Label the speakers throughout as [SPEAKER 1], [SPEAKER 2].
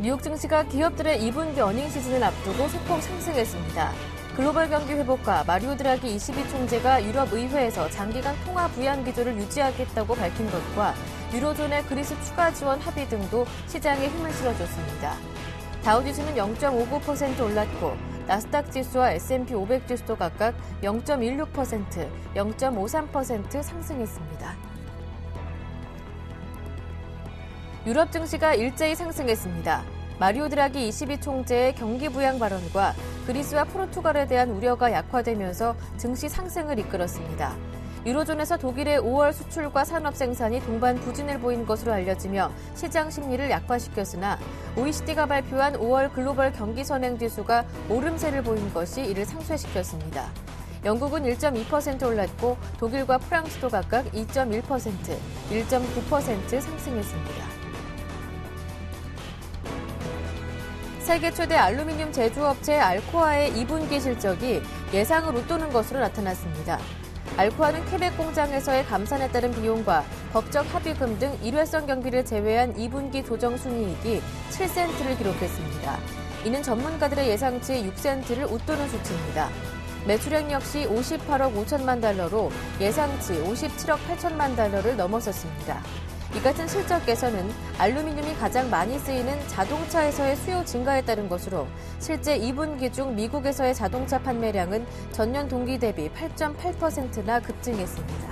[SPEAKER 1] 뉴욕 증시가 기업들의 2분기 어닝 시즌을 앞두고 소폭 상승했습니다. 글로벌 경기 회복과 마리오 드라기 ECB 총재가 유럽 의회에서 장기간 통화 부양 기조를 유지하겠다고 밝힌 것과 유로존의 그리스 추가 지원 합의 등도 시장에 힘을 실어줬습니다. 다우지수는 0.59% 올랐고 나스닥 지수와 S&P 500 지수도 각각 0.16%, 0.53% 상승했습니다. 유럽 증시가 일제히 상승했습니다. 마리오 드라기 ECB 총재의 경기 부양 발언과 그리스와 포르투갈에 대한 우려가 약화되면서 증시 상승을 이끌었습니다. 유로존에서 독일의 5월 수출과 산업 생산이 동반 부진을 보인 것으로 알려지며 시장 심리를 약화시켰으나 OECD가 발표한 5월 글로벌 경기 선행 지수가 오름세를 보인 것이 이를 상쇄시켰습니다. 영국은 1.2% 올랐고 독일과 프랑스도 각각 2.1%, 1.9% 상승했습니다. 세계 최대 알루미늄 제조업체 알코아의 2분기 실적이 예상을 웃도는 것으로 나타났습니다. 알코아는 퀘벡 공장에서의 감산에 따른 비용과 법적 합의금 등 일회성 경비를 제외한 2분기 조정 순이익이 7센트를 기록했습니다. 이는 전문가들의 예상치 6센트를 웃도는 수치입니다. 매출액 역시 58억 5천만 달러로 예상치 57억 8천만 달러를 넘어섰습니다. 이 같은 실적 개선은 알루미늄이 가장 많이 쓰이는 자동차에서의 수요 증가에 따른 것으로 실제 2분기 중 미국에서의 자동차 판매량은 전년 동기 대비 8.8%나 급증했습니다.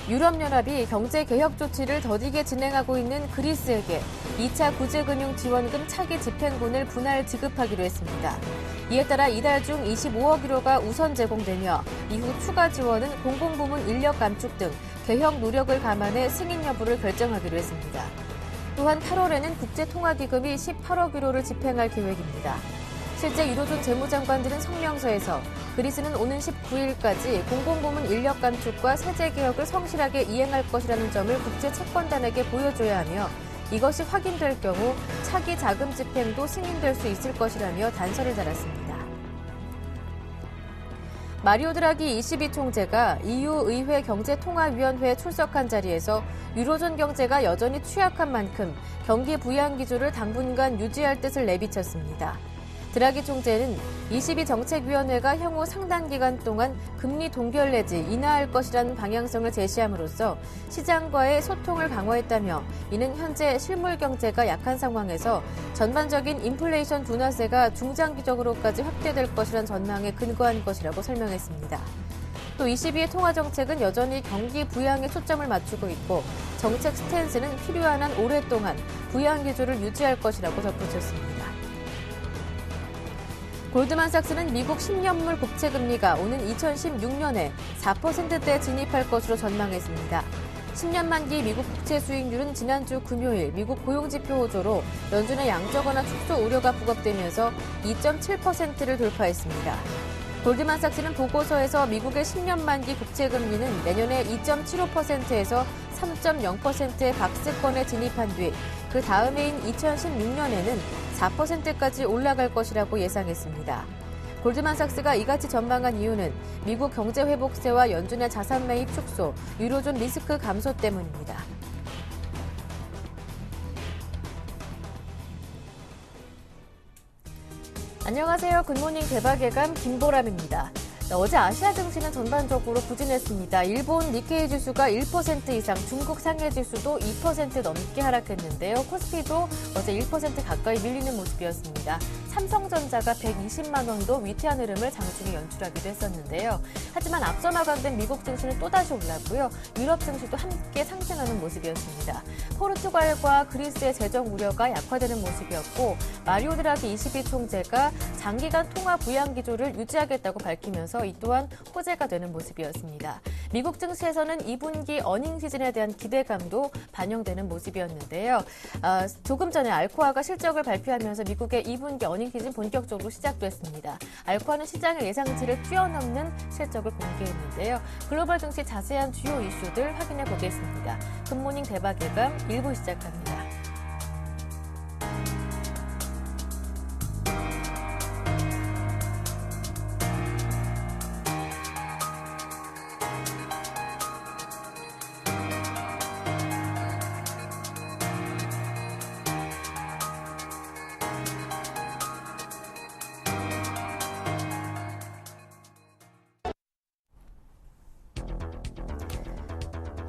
[SPEAKER 1] 유럽연합이 경제개혁 조치를 더디게 진행하고 있는 그리스에게 2차 구제금융지원금 차기 집행분을 분할 지급하기로 했습니다. 이에 따라 이달 중 25억 유로가 우선 제공되며 이후 추가 지원은 공공부문 인력 감축 등 개혁 노력을 감안해 승인 여부를 결정하기로 했습니다. 또한 8월에는 국제통화기금이 18억 유로를 집행할 계획입니다. 실제 유로존 재무장관들은 성명서에서 그리스는 오는 19일까지 공공부문 인력 감축과 세제 개혁을 성실하게 이행할 것이라는 점을 국제 채권단에게 보여줘야 하며 이것이 확인될 경우 차기 자금 집행도 승인될 수 있을 것이라며 단서를 달았습니다. 마리오 드라기 ECB 총재가 EU 의회 경제통화위원회에 출석한 자리에서 유로존 경제가 여전히 취약한 만큼 경기 부양 기조를 당분간 유지할 뜻을 내비쳤습니다. 드라기 총재는 ECB 정책위원회가 향후 상당 기간 동안 금리 동결 내지 인하할 것이라는 방향성을 제시함으로써 시장과의 소통을 강화했다며 이는 현재 실물 경제가 약한 상황에서 전반적인 인플레이션 둔화세가 중장기적으로까지 확대될 것이란 전망에 근거한 것이라고 설명했습니다. 또 ECB의 통화 정책은 여전히 경기 부양에 초점을 맞추고 있고 정책 스탠스는 필요한 한 오랫동안 부양 기조를 유지할 것이라고 덧붙였습니다. 골드만삭스는 미국 10년물 국채 금리가 오는 2016년에 4%대에 진입할 것으로 전망했습니다. 10년 만기 미국 국채 수익률은 지난주 금요일 미국 고용지표 호조로 연준의 양적완화 축소 우려가 부각되면서 2.7%를 돌파했습니다. 골드만삭스는 보고서에서 미국의 10년 만기 국채 금리는 내년에 2.75%에서 3.0%의 박스권에 진입한 뒤 그 다음 해인 2016년에는 4%까지 올라갈 것이라고 예상했습니다. 골드만삭스가 이같이 전망한 이유는 미국 경제 회복세와 연준의 자산 매입 축소, 유로존 리스크 감소 때문입니다. 안녕하세요. 굿모닝 대박예감 김보람입니다. 어제 아시아 증시는 전반적으로 부진했습니다. 일본 니케이 지수가 1% 이상, 중국 상해 지수도 2% 넘게 하락했는데요. 코스피도 어제 1% 가까이 밀리는 모습이었습니다. 삼성전자가 120만 원도 위태한 흐름을 장중에 연출하기도 했었는데요. 하지만 앞서 마감된 미국 증시는 또다시 올랐고요. 유럽 증시도 함께 상승하는 모습이었습니다. 포르투갈과 그리스의 재정 우려가 약화되는 모습이었고 마리오 드라기 ECB 총재가 장기간 통화 부양 기조를 유지하겠다고 밝히면서 이 또한 호재가 되는 모습이었습니다. 미국 증시에서는 2분기 어닝 시즌에 대한 기대감도 반영되는 모습이었는데요. 조금 전에 알코아가 실적을 발표하면서 미국의 2분기 어닝 시즌 본격적으로 시작됐습니다. 알코아는 시장의 예상치를 뛰어넘는 실적을 공개했는데요. 글로벌 증시 자세한 주요 이슈들 확인해 보겠습니다. 굿모닝 대박예감 1부 시작합니다.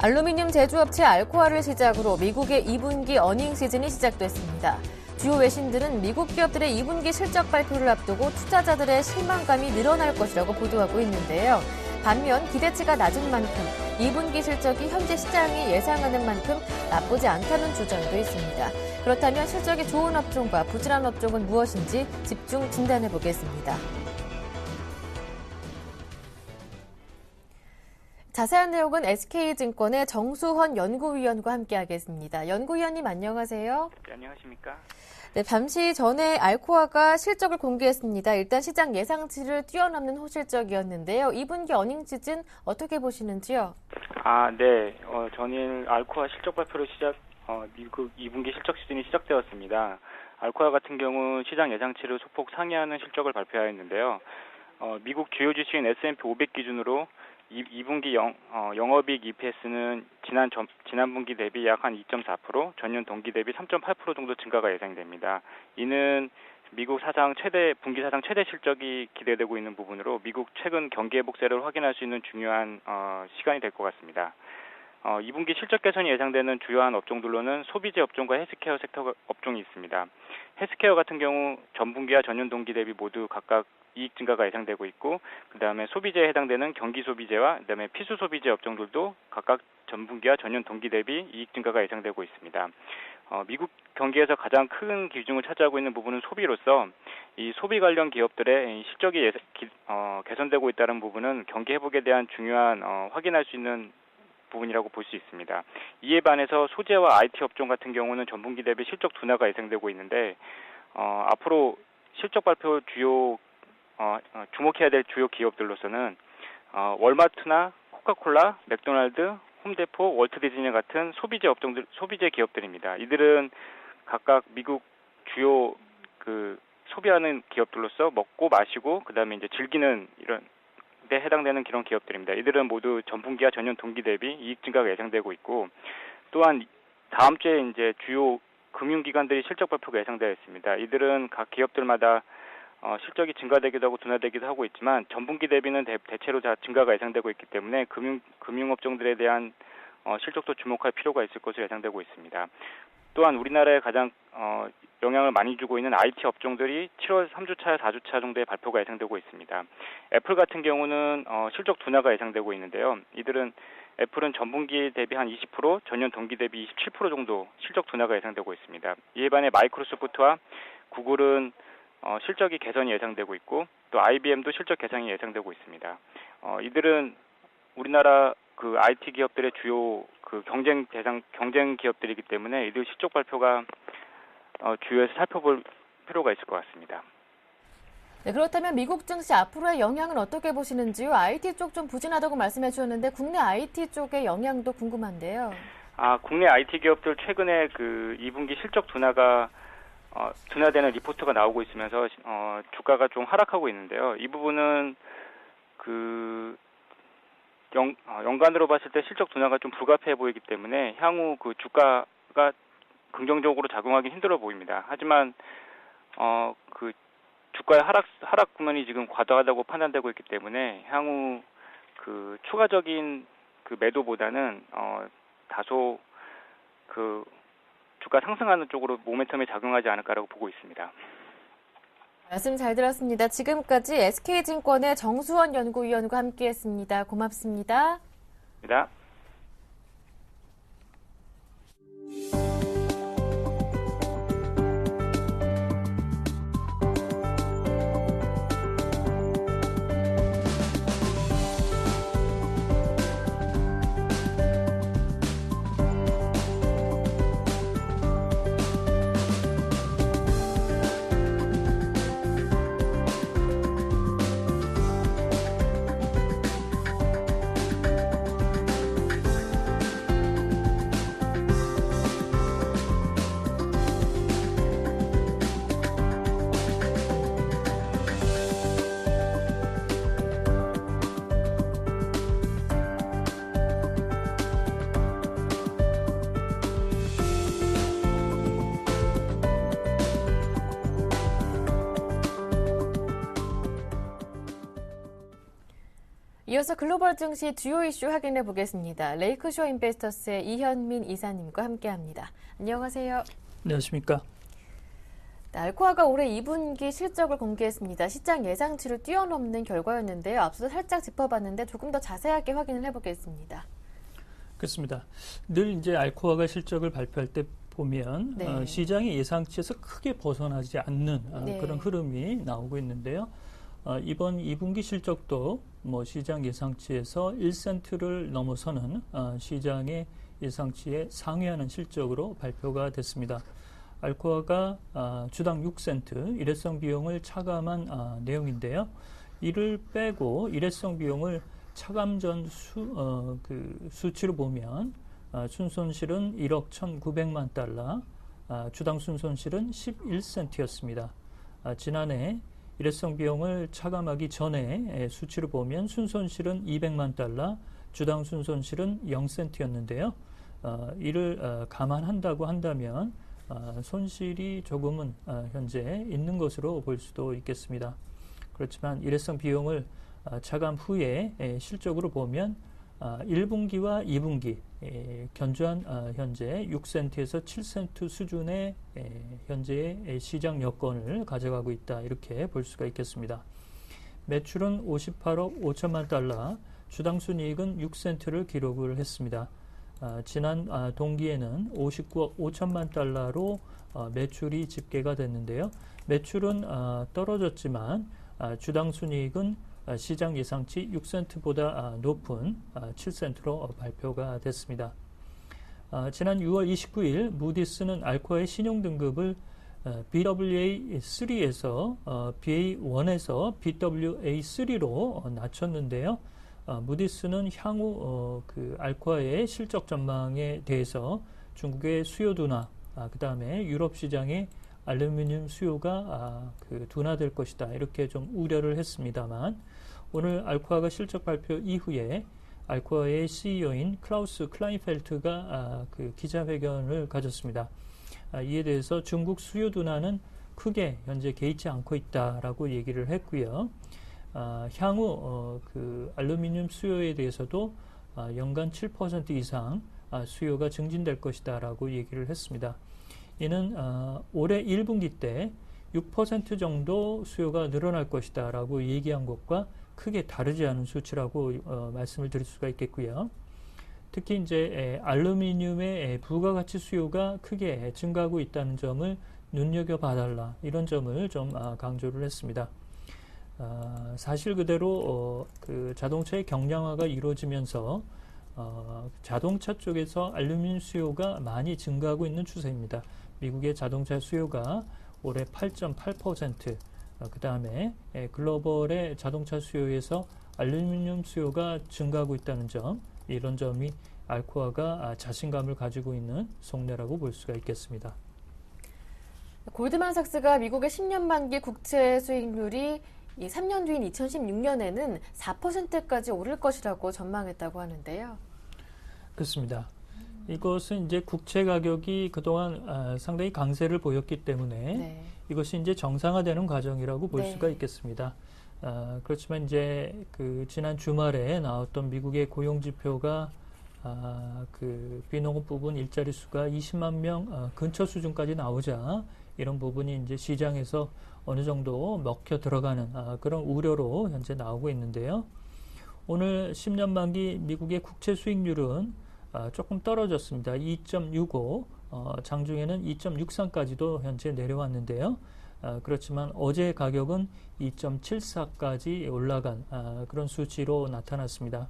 [SPEAKER 1] 알루미늄 제조업체 알코아를 시작으로 미국의 2분기 어닝 시즌이 시작됐습니다. 주요 외신들은 미국 기업들의 2분기 실적 발표를 앞두고 투자자들의 실망감이 늘어날 것이라고 보도하고 있는데요. 반면 기대치가 낮은 만큼 2분기 실적이 현재 시장이 예상하는 만큼 나쁘지 않다는 주장도 있습니다. 그렇다면 실적이 좋은 업종과 부진한 업종은 무엇인지 집중 진단해 보겠습니다. 자세한 내용은 SK증권의 정수헌 연구위원과 함께하겠습니다. 연구위원님 안녕하세요.
[SPEAKER 2] 네, 안녕하십니까?
[SPEAKER 1] 네, 잠시 전에 알코아가 실적을 공개했습니다. 일단 시장 예상치를 뛰어넘는 호실적이었는데요. 2분기 어닝 시즌 어떻게 보시는지요?
[SPEAKER 2] 네. 전일 알코아 실적 발표로 미국 2분기 실적 시즌이 시작되었습니다. 알코아 같은 경우 시장 예상치를 소폭 상회하는 실적을 발표하였는데요. 미국 주요 주식인 S&P 500 기준으로 2분기 영업이익 EPS는 지난 분기 대비 약 한 2.4%, 전년 동기 대비 3.8% 정도 증가가 예상됩니다. 이는 미국 분기 사상 최대 실적이 기대되고 있는 부분으로 미국 최근 경기 회복세를 확인할 수 있는 중요한 시간이 될 것 같습니다. 2분기 실적 개선이 예상되는 주요한 업종들로는 소비재 업종과 헬스케어 섹터 업종이 있습니다. 헬스케어 같은 경우 전분기와 전년 동기 대비 모두 각각 이익 증가가 예상되고 있고, 그 다음에 소비재에 해당되는 경기 소비재와 그 다음에 피수 소비재 업종들도 각각 전분기와 전년 동기 대비 이익 증가가 예상되고 있습니다. 미국 경기에서 가장 큰 비중을 차지하고 있는 부분은 소비로서 이 소비 관련 기업들의 실적이 개선되고 있다는 부분은 경기 회복에 대한 중요한 확인할 수 있는 부분이라고 볼 수 있습니다. 이에 반해서 소재와 IT 업종 같은 경우는 전분기 대비 실적 둔화가 예상되고 있는데 앞으로 실적 발표 주목해야 될 주요 기업들로서는 월마트나 코카콜라, 맥도날드, 홈데포, 월트 디즈니 같은 소비재 기업들입니다. 이들은 각각 미국 주요 소비하는 기업들로서 먹고 마시고 그다음에 이제 즐기는 이런 데 해당되는 그런 기업들입니다. 이들은 모두 전분기와 전년 동기 대비 이익 증가가 예상되고 있고, 또한 다음 주에 이제 주요 금융기관들이 실적 발표가 예상되어 있습니다. 이들은 각 기업들마다 실적이 증가되기도 하고 둔화되기도 하고 있지만 전분기 대비는 대체로 다 증가가 예상되고 있기 때문에 금융업종들에 대한 실적도 주목할 필요가 있을 것으로 예상되고 있습니다. 또한 우리나라에 가장 영향을 많이 주고 있는 IT 업종들이 7월 3주차, 4주차 정도의 발표가 예상되고 있습니다. 애플 같은 경우는 실적 둔화가 예상되고 있는데요. 애플은 전분기 대비 한 20%, 전년 동기 대비 27% 정도 실적 둔화가 예상되고 있습니다. 이에 반해 마이크로소프트와 구글은 실적이 개선이 예상되고 있고, 또 IBM도 실적 개선이 예상되고 있습니다. 이들은 우리나라 IT 기업들의 주요 경쟁 기업들이기 때문에 이들 실적 발표가 주요해서 살펴볼 필요가 있을 것 같습니다.
[SPEAKER 1] 네, 그렇다면 미국 증시 앞으로의 영향은 어떻게 보시는지요? IT 쪽 좀 부진하다고 말씀해 주셨는데 국내 IT 쪽의 영향도 궁금한데요.
[SPEAKER 2] 국내 IT 기업들 최근에 2분기 실적 둔화되는 리포트가 나오고 있으면서 주가가 좀 하락하고 있는데요. 이 부분은 연간으로 봤을 때 실적 둔화가 좀 불가피해 보이기 때문에 향후 주가가 긍정적으로 작용하기 힘들어 보입니다. 하지만 주가의 하락 국면이 지금 과다하다고 판단되고 있기 때문에 향후 추가적인 매도보다는 다소 주가 상승하는 쪽으로 모멘텀이 작용하지 않을까라고 보고 있습니다.
[SPEAKER 1] 말씀 잘 들었습니다. 지금까지 SK증권의 정수헌 연구위원과 함께했습니다. 고맙습니다.
[SPEAKER 2] 감사합니다.
[SPEAKER 1] 이어서 글로벌 증시 주요 이슈 확인해 보겠습니다. 레이크쇼 인베스터스의 이현민 이사님과 함께합니다. 안녕하세요.
[SPEAKER 3] 안녕하십니까.
[SPEAKER 1] 알코아가 올해 2분기 실적을 공개했습니다. 시장 예상치를 뛰어넘는 결과였는데요. 앞서 살짝 짚어봤는데 조금 더 자세하게 확인을 해보겠습니다.
[SPEAKER 3] 그렇습니다. 늘 이제 알코아가 실적을 발표할 때 보면
[SPEAKER 1] 네.
[SPEAKER 3] 시장의 예상치에서 크게 벗어나지 않는
[SPEAKER 1] 네.
[SPEAKER 3] 그런 흐름이 나오고 있는데요. 이번 2분기 실적도 뭐 시장 예상치에서 1센트를 넘어서는 시장의 예상치에 상회하는 실적으로 발표가 됐습니다. 알코아가 주당 6센트 일회성 비용을 차감한 내용인데요. 이를 빼고 일회성 비용을 차감 전 수치로 보면 순손실은 1억 1,900만 달러, 주당 순손실은 11센트였습니다. 지난해 일회성 비용을 차감하기 전에 수치로 보면 순손실은 200만 달러, 주당 순손실은 0센트였는데요. 이를 감안한다고 한다면 손실이 조금은 현재 있는 것으로 볼 수도 있겠습니다. 그렇지만 일회성 비용을 차감 후에 실적으로 보면 1분기와 2분기 견주한 현재 6센트에서 7센트 수준의 현재의 시장 여건을 가져가고 있다, 이렇게 볼 수가 있겠습니다. 매출은 58억 5천만 달러, 주당 순이익은 6센트를 기록을 했습니다. 지난 동기에는 59억 5천만 달러로 매출이 집계가 됐는데요. 매출은 떨어졌지만 주당 순이익은 시장 예상치 6센트보다 높은 7센트로 발표가 됐습니다. 지난 6월 29일 무디스는 알코아의 신용등급을 BWA3에서 BA1에서 BWA3로 낮췄는데요. 무디스는 향후 알코아의 실적 전망에 대해서 중국의 수요 둔화, 그 다음에 유럽 시장의 알루미늄 수요가 둔화될 것이다, 이렇게 좀 우려를 했습니다만, 오늘 알코아가 실적 발표 이후에 알코아의 CEO인 클라우스 클라인펠트가 기자회견을 가졌습니다. 이에 대해서 중국 수요 둔화는 크게 현재 개의치 않고 있다라고 얘기를 했고요. 향후 알루미늄 수요에 대해서도 연간 7% 이상 수요가 증진될 것이다라고 얘기를 했습니다. 이는 올해 1분기 때 6% 정도 수요가 늘어날 것이다라고 얘기한 것과 크게 다르지 않은 수치라고 말씀을 드릴 수가 있겠고요. 특히 이제 알루미늄의 부가가치 수요가 크게 증가하고 있다는 점을 눈여겨봐달라, 이런 점을 좀 강조를 했습니다. 사실 그대로 자동차의 경량화가 이루어지면서 자동차 쪽에서 알루미늄 수요가 많이 증가하고 있는 추세입니다. 미국의 자동차 수요가 올해 8.8%, 그 다음에 글로벌의 자동차 수요에서 알루미늄 수요가 증가하고 있다는 점, 이런 점이 알코아가 자신감을 가지고 있는 속내라고 볼 수가 있겠습니다.
[SPEAKER 1] 골드만삭스가 미국의 10년 만기 국채 수익률이 3년 뒤인 2016년에는 4%까지 오를 것이라고 전망했다고 하는데요.
[SPEAKER 3] 그렇습니다. 이것은 이제 국채 가격이 그동안 상당히 강세를 보였기 때문에
[SPEAKER 1] 네.
[SPEAKER 3] 이것이 이제 정상화되는 과정이라고 볼
[SPEAKER 1] 네.
[SPEAKER 3] 수가 있겠습니다. 그렇지만 이제 지난 주말에 나왔던 미국의 고용 지표가 비농업 부분 일자리 수가 20만 명 근처 수준까지 나오자 이런 부분이 이제 시장에서 어느 정도 먹혀 들어가는 그런 우려로 현재 나오고 있는데요. 오늘 10년 만기 미국의 국채 수익률은 조금 떨어졌습니다. 2.65, 장중에는 2.63까지도 현재 내려왔는데요. 그렇지만 어제 가격은 2.74까지 올라간 그런 수치로 나타났습니다.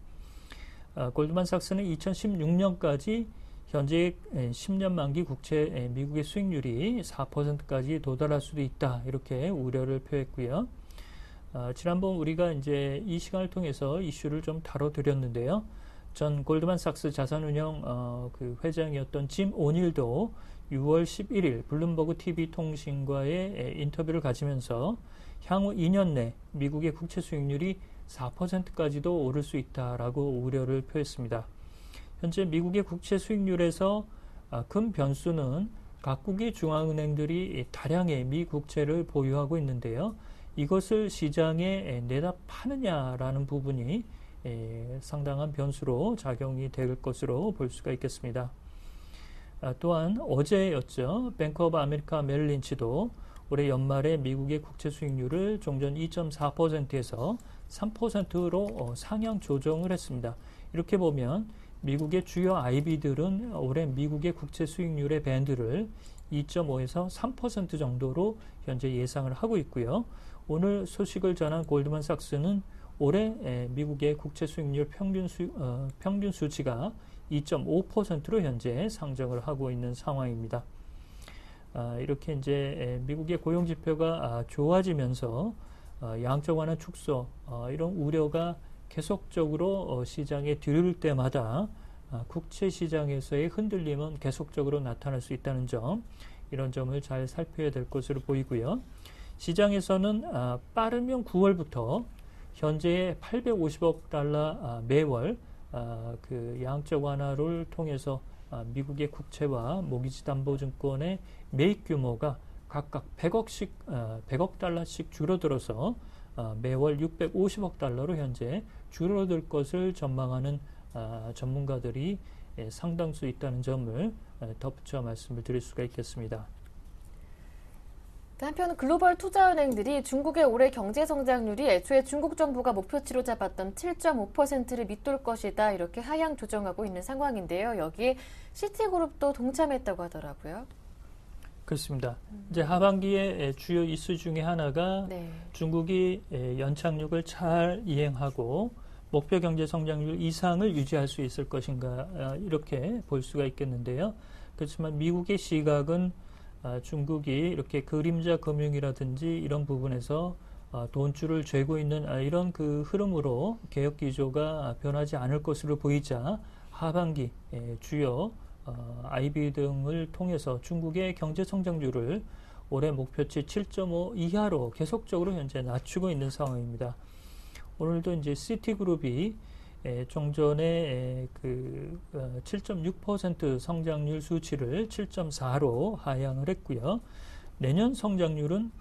[SPEAKER 3] 골드만삭스는 2016년까지 현재 10년 만기 국채 미국의 수익률이 4%까지 도달할 수도 있다, 이렇게 우려를 표했고요. 지난번 우리가 이제 이 시간을 통해서 이슈를 좀 다뤄드렸는데요. 전 골드만삭스 자산운용 회장이었던 짐 오닐도 6월 11일 블룸버그 TV 통신과의 인터뷰를 가지면서 향후 2년 내 미국의 국채 수익률이 4%까지도 오를 수 있다라고 우려를 표했습니다. 현재 미국의 국채 수익률에서 큰 변수는 각국의 중앙은행들이 다량의 미 국채를 보유하고 있는데요. 이것을 시장에 내다 파느냐라는 부분이 상당한 변수로 작용이 될 것으로 볼 수가 있겠습니다. 또한 어제였죠. 뱅크 오브 아메리카 멜린치도 올해 연말에 미국의 국채 수익률을 종전 2.4%에서 3%로 상향 조정을 했습니다. 이렇게 보면 미국의 주요 IB들은 올해 미국의 국채 수익률의 밴드를 2.5에서 3% 정도로 현재 예상을 하고 있고요. 오늘 소식을 전한 골드만삭스는 올해 미국의 국채 수익률 평균 수치가 2.5%로 현재 상정을 하고 있는 상황입니다. 이렇게 이제 미국의 고용 지표가 좋아지면서 양적 완화 축소 이런 우려가 계속적으로 시장에 들을 때마다 국채 시장에서의 흔들림은 계속적으로 나타날 수 있다는 점, 이런 점을 잘 살펴야 될 것으로 보이고요. 시장에서는 빠르면 9월부터 현재의 850억 달러 매월 그 양적 완화를 통해서 미국의 국채와 모기지 담보증권의 매입 규모가 각각 100억 달러씩 줄어들어서 매월 650억 달러로 현재 줄어들 것을 전망하는 전문가들이 상당수 있다는 점을 덧붙여 말씀을 드릴 수가 있겠습니다.
[SPEAKER 1] 한편 글로벌 투자은행들이 중국의 올해 경제 성장률이 애초에 중국 정부가 목표치로 잡았던 7.5%를 밑돌 것이다, 이렇게 하향 조정하고 있는 상황인데요. 여기에 시티그룹도 동참했다고 하더라고요.
[SPEAKER 3] 그렇습니다. 이제 하반기의 주요 이슈 중에 하나가 중국이 연착륙을 잘 이행하고 목표 경제 성장률 이상을 유지할 수 있을 것인가, 이렇게 볼 수가 있겠는데요. 그렇지만 미국의 시각은 중국이 이렇게 그림자 금융이라든지 이런 부분에서 돈줄을 쥐고 있는 이런 그 흐름으로 개혁 기조가 변하지 않을 것으로 보이자 하반기 주요 IB 등을 통해서 중국의 경제 성장률을 올해 목표치 7.5 이하로 계속적으로 현재 낮추고 있는 상황입니다. 오늘도 이제 시티그룹이 종전에 그 7.6% 성장률 수치를 7.4로 하향을 했고요. 내년 성장률은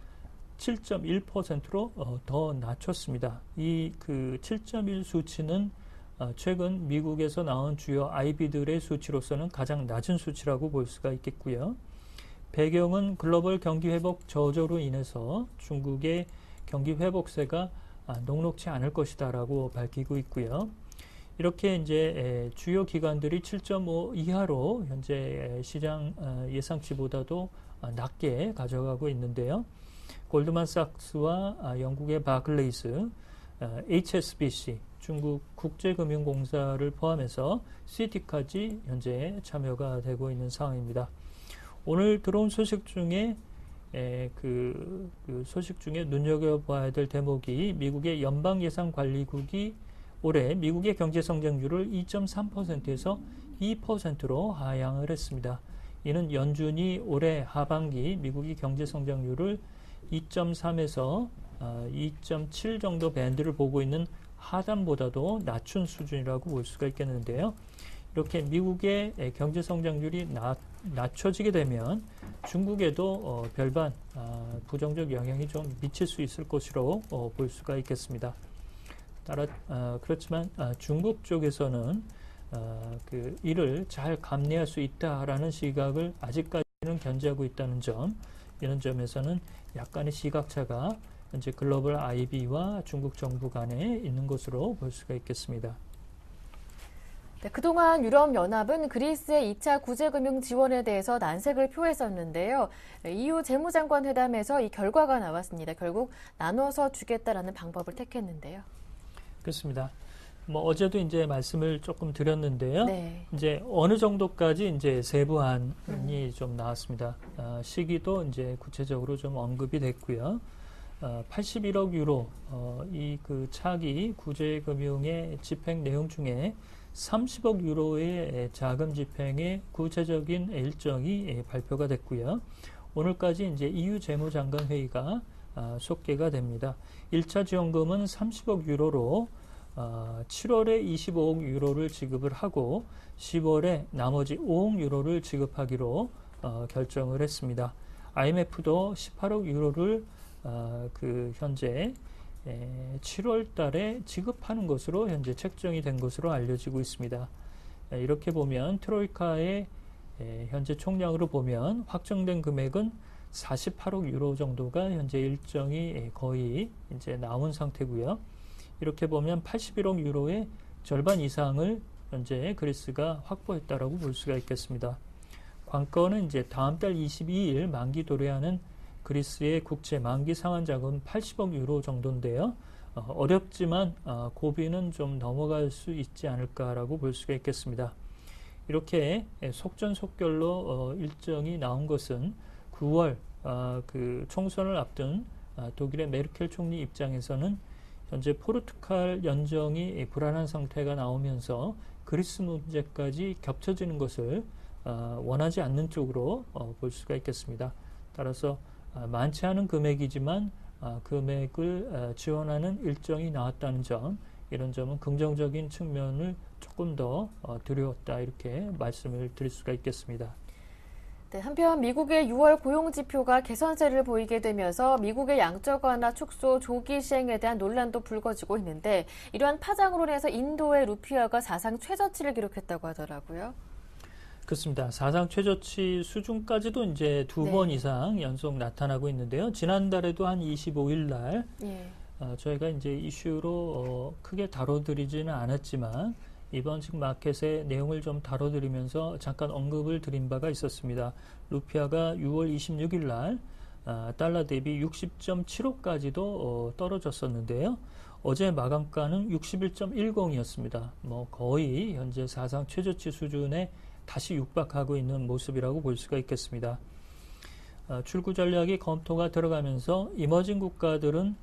[SPEAKER 3] 7.1%로 더 낮췄습니다. 이 그 7.1 수치는 최근 미국에서 나온 주요 IB들의 수치로서는 가장 낮은 수치라고 볼 수가 있겠고요. 배경은 글로벌 경기 회복 저조로 인해서 중국의 경기 회복세가 녹록지 않을 것이다라고 밝히고 있고요. 이렇게 이제 주요 기관들이 7.5 이하로 현재 시장 예상치보다도 낮게 가져가고 있는데요. 골드만삭스와 영국의 바클레이스, HSBC, 중국 국제금융공사를 포함해서 CIT까지 현재 참여가 되고 있는 상황입니다. 오늘 들어온 소식 중에 그 소식 중에 눈여겨봐야 될 대목이 미국의 연방예산관리국이 올해 미국의 경제 성장률을 2.3%에서 2%로 하향을 했습니다. 이는 연준이 올해 하반기 미국의 경제 성장률을 2.3에서 2.7 정도 밴드를 보고 있는 하단보다도 낮춘 수준이라고 볼 수가 있겠는데요. 이렇게 미국의 경제 성장률이 낮춰지게 되면 중국에도 별반 부정적 영향이 좀 미칠 수 있을 것으로 볼 수가 있겠습니다. 그렇지만 중국 쪽에서는 그 이를 잘 감내할 수 있다라는 시각을 아직까지는 견지하고 있다는 점, 이런 점에서는 약간의 시각차가 현재 글로벌 IB와 중국 정부 간에 있는 것으로 볼 수가 있겠습니다.
[SPEAKER 1] 네, 그동안 유럽연합은 그리스의 2차 구제금융 지원에 대해서 난색을 표했었는데요. EU 재무장관 회담에서 이 결과가 나왔습니다. 결국 나눠서 주겠다라는 방법을 택했는데요.
[SPEAKER 3] 그렇습니다. 뭐 어제도 이제 말씀을 조금 드렸는데요.
[SPEAKER 1] 네.
[SPEAKER 3] 이제 어느 정도까지 이제 세부안이 좀 나왔습니다. 시기도 이제 구체적으로 좀 언급이 됐고요. 81억 유로 이 그 차기 구제금융의 집행 내용 중에 30억 유로의 자금 집행의 구체적인 일정이 발표가 됐고요. 오늘까지 이제 EU 재무장관 회의가 속개가 됩니다. 1차 지원금은 30억 유로로 7월에 25억 유로를 지급을 하고 10월에 나머지 5억 유로를 지급하기로 결정을 했습니다. IMF도 18억 유로를 그 현재 7월 달에 지급하는 것으로 현재 책정이 된 것으로 알려지고 있습니다. 이렇게 보면 트로이카의 현재 총량으로 보면 확정된 금액은 48억 유로 정도가 현재 일정이 거의 이제 나온 상태고요. 이렇게 보면 81억 유로의 절반 이상을 현재 그리스가 확보했다라고 볼 수가 있겠습니다. 관건은 이제 다음 달 22일 만기 도래하는 그리스의 국채 만기 상환 자금 80억 유로 정도인데요. 어렵지만 고비는 좀 넘어갈 수 있지 않을까라고 볼 수가 있겠습니다. 이렇게 속전속결로 일정이 나온 것은 9월 그 총선을 앞둔 독일의 메르켈 총리 입장에서는 현재 포르투갈 연정이 불안한 상태가 나오면서 그리스 문제까지 겹쳐지는 것을 원하지 않는 쪽으로 볼 수가 있겠습니다. 따라서 많지 않은 금액이지만 금액을 지원하는 일정이 나왔다는 점, 이런 점은 긍정적인 측면을 조금 더 드렸다, 이렇게 말씀을 드릴 수가 있겠습니다.
[SPEAKER 1] 네, 한편 미국의 6월 고용지표가 개선세를 보이게 되면서 미국의 양적 완화 축소 조기 시행에 대한 논란도 불거지고 있는데, 이러한 파장으로 인해서 인도의 루피아가 사상 최저치를 기록했다고 하더라고요.
[SPEAKER 3] 그렇습니다. 사상 최저치 수준까지도 이제 두 번 이상 연속 나타나고 있는데요. 지난달에도 한 25일 날 저희가 이제 이슈로 크게 다뤄드리지는 않았지만 이번 마켓의 내용을 좀 다뤄드리면서 잠깐 언급을 드린 바가 있었습니다. 루피아가 6월 26일 날 달러 대비 60.75까지도 떨어졌었는데요. 어제 마감가는 61.10이었습니다. 거의 현재 사상 최저치 수준에 다시 육박하고 있는 모습이라고 볼 수가 있겠습니다. 출구 전략이 검토가 들어가면서 이머징 국가들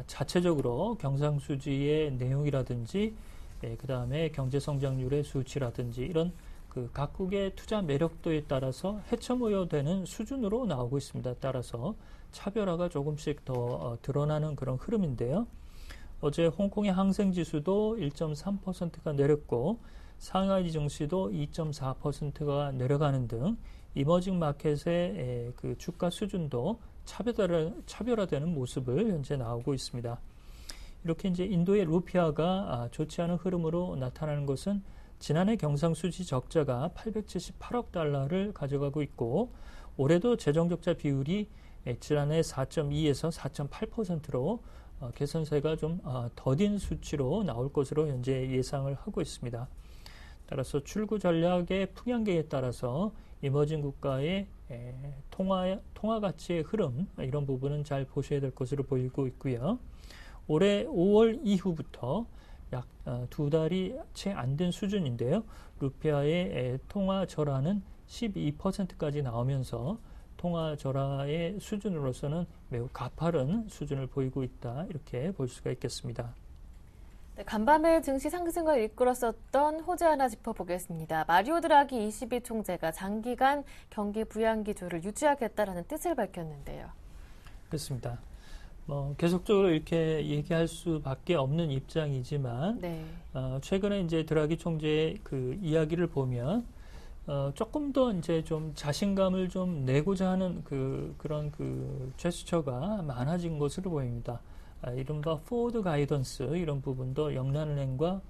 [SPEAKER 3] 자체적으로 경상수지의 내용이라든지 그 다음에 경제성장률의 수치라든지 이런 그 각국의 투자 매력도에 따라서 해처모여되는 수준으로 나오고 있습니다. 따라서 차별화가 조금씩 더 드러나는 그런 흐름인데요. 어제 홍콩의 항생지수도 1.3%가 내렸고 상하이 증시도 2.4%가 내려가는 등 이머징 마켓의 그 주가 수준도 차별화되는 모습을 현재 나오고 있습니다. 이렇게 이제 인도의 루피아가 좋지 않은 흐름으로 나타나는 것은 지난해 경상수지 적자가 878억 달러를 가져가고 있고, 올해도 재정적자 비율이 지난해 4.2에서 4.8%로 개선세가 좀 더딘 수치로 나올 것으로 현재 예상을 하고 있습니다. 따라서 출구 전략의 풍향계에 따라서 이머징 국가의 통화 가치의 흐름, 이런 부분은 잘 보셔야 될 것으로 보이고 있고요. 올해 5월 이후부터 약 2달이 채 안 된 수준인데요. 루피아의 통화 절하는 12%까지 나오면서 통화 절하의 수준으로서는 매우 가파른 수준을 보이고 있다, 이렇게 볼 수가 있겠습니다.
[SPEAKER 1] 네, 간밤에 증시 상승을 이끌었었던 호재 하나 짚어보겠습니다. 마리오 드라기 ECB 총재가 장기간 경기 부양 기조를 유지하겠다라는 뜻을 밝혔는데요.
[SPEAKER 3] 그렇습니다. 계속적으로 이렇게 얘기할 수밖에 없는 입장이지만 최근에 이제 드라기 총재의 그 이야기를 보면 조금 더 이제 좀 자신감을 좀 내고자 하는 그런 제스처가 많아진 것으로 보입니다. 이른바 포워드 가이던스, 이런 부분도 영란은행과